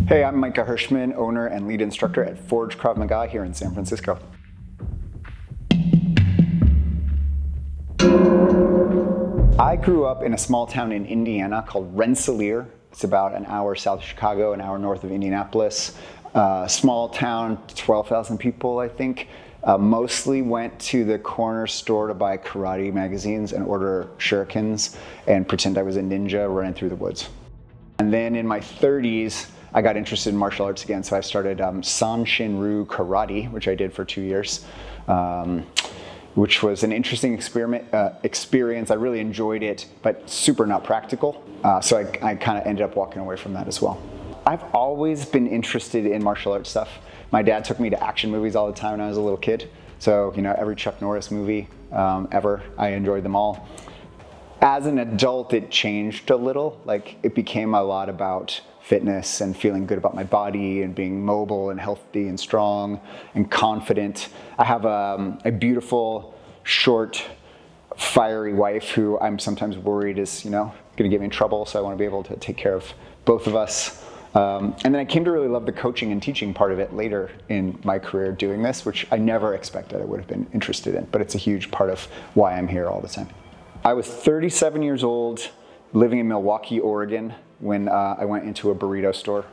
Hey, I'm Micah Hirschman, owner and lead instructor at Forge Krav Maga here in San Francisco. I grew up in a small town in Indiana called Rensselaer. It's about an hour south of Chicago, an hour north of Indianapolis. Small town, 12,000 people, I think. Mostly went to the corner store to buy karate magazines and order shurikens and pretend I was a ninja running through the woods. And then in my 30s, I got interested in martial arts again, so I started Sanshin-ryu Karate, which I did for 2 years, which was an interesting experience. I really enjoyed it, but super not practical. So I kind of ended up walking away from that as well. I've always been interested in martial arts stuff. My dad took me to action movies all the time when I was a little kid. So, every Chuck Norris movie ever, I enjoyed them all. As an adult, it changed a little. Like, it became a lot about fitness and feeling good about my body and being mobile and healthy and strong and confident. I have a beautiful, short, fiery wife who I'm sometimes worried is, going to get me in trouble. So I want to be able to take care of both of us. And then I came to really love the coaching and teaching part of it later in my career doing this, which I never expected I would have been interested in, but it's a huge part of why I'm here all the time. I was 37 years old, living in Milwaukee, Oregon, when I went into a burrito store.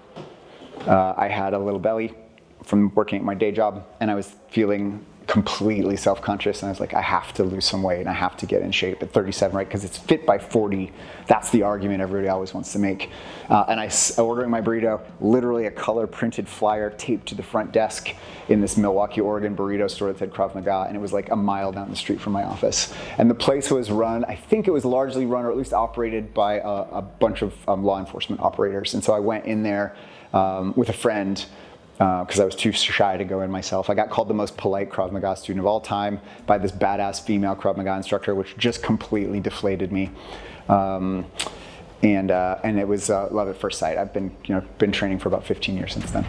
I had a little belly from working at my day job, and I was feeling completely self-conscious, and I was like, I have to lose some weight and I have to get in shape at 37, right? Because it's fit by 40. That's the argument everybody always wants to make. And I ordering my burrito, literally a color printed flyer taped to the front desk in this Milwaukee, Oregon burrito store that said Krav Maga, and it was like a mile down the street from my office. And the place was run, I think it was largely run, or at least operated by a bunch of law enforcement operators. And so I went in there with a friend, because I was too shy to go in myself. I got called the most polite Krav Maga student of all time by this badass female Krav Maga instructor, which just completely deflated me. And it was love at first sight. I've been training for about 15 years since then.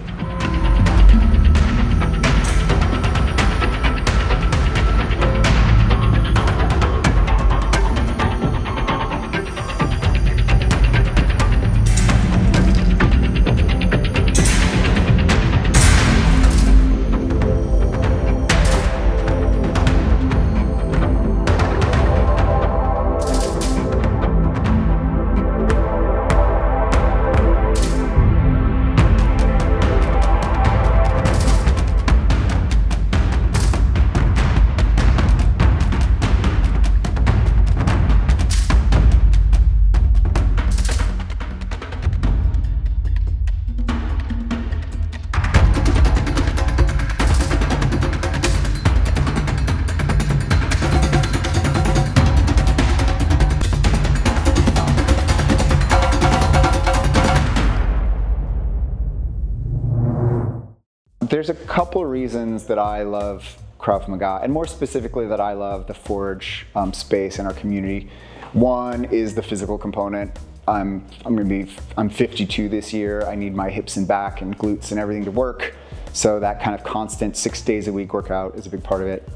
There's a couple reasons that I love Krav Maga, and more specifically that I love the Forge space and our community. One is the physical component. I'm 52 this year. I need my hips and back and glutes and everything to work. So that kind of constant 6 days a week workout is a big part of it.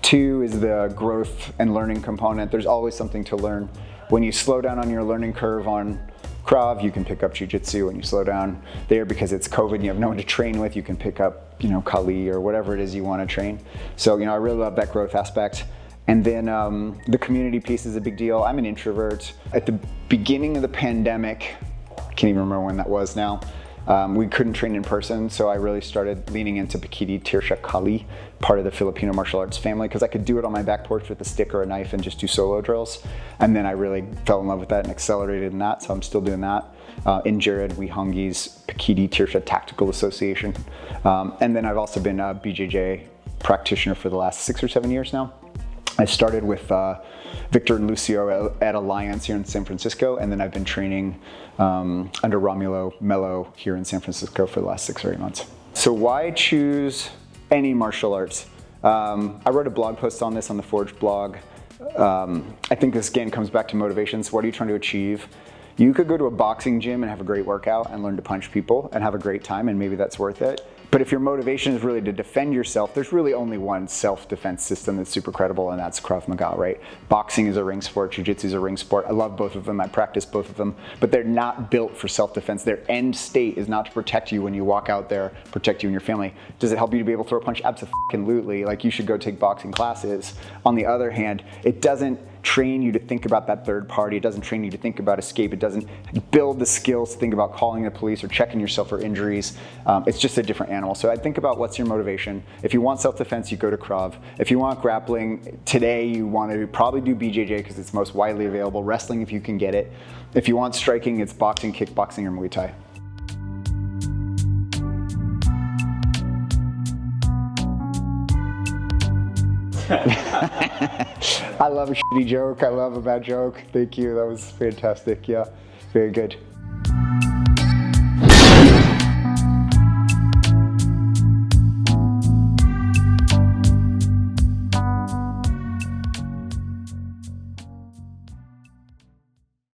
Two is the growth and learning component. There's always something to learn. When you slow down on your learning curve on Krav, you can pick up Jiu-Jitsu. When you slow down there because it's COVID and you have no one to train with, you can pick up, Kali or whatever it is you want to train. So, I really love that growth aspect. And then the community piece is a big deal. I'm an introvert. At the beginning of the pandemic, I can't even remember when that was now, we couldn't train in person, so I really started leaning into Pakiti Tirsha Kali, part of the Filipino martial arts family, because I could do it on my back porch with a stick or a knife and just do solo drills. And then I really fell in love with that and accelerated in that, so I'm still doing that. In Jared Wihongi's Pakiti Tirsha Tactical Association. And then I've also been a BJJ practitioner for the last 6 or 7 years now. I started with Victor and Lucio at Alliance here in San Francisco, and then I've been training under Romulo Mello here in San Francisco for the last 6 or 8 months. So why choose any martial arts? I wrote a blog post on this on the Forge blog. I think this again comes back to motivations. What are you trying to achieve? You could go to a boxing gym and have a great workout and learn to punch people and have a great time, and maybe that's worth it. But if your motivation is really to defend yourself, there's really only one self-defense system that's super credible, and that's Krav Maga, right? Boxing is a ring sport, jiu-jitsu is a ring sport. I love both of them, I practice both of them, but they're not built for self-defense. Their end state is not to protect you when you walk out there, protect you and your family. Does it help you to be able to throw a punch? Absolutely. Like, you should go take boxing classes. On the other hand, it doesn't train you to think about that third party. It doesn't train you to think about escape. It doesn't build the skills to think about calling the police or checking yourself for injuries. It's just a different animal. So I think about what's your motivation. If you want self-defense, you go to Krav. If you want grappling, today you want to probably do BJJ because it's most widely available. Wrestling if you can get it. If you want striking, it's boxing, kickboxing, or Muay Thai. I love a shitty joke. I love a bad joke. Thank you. That was fantastic. Yeah, very good.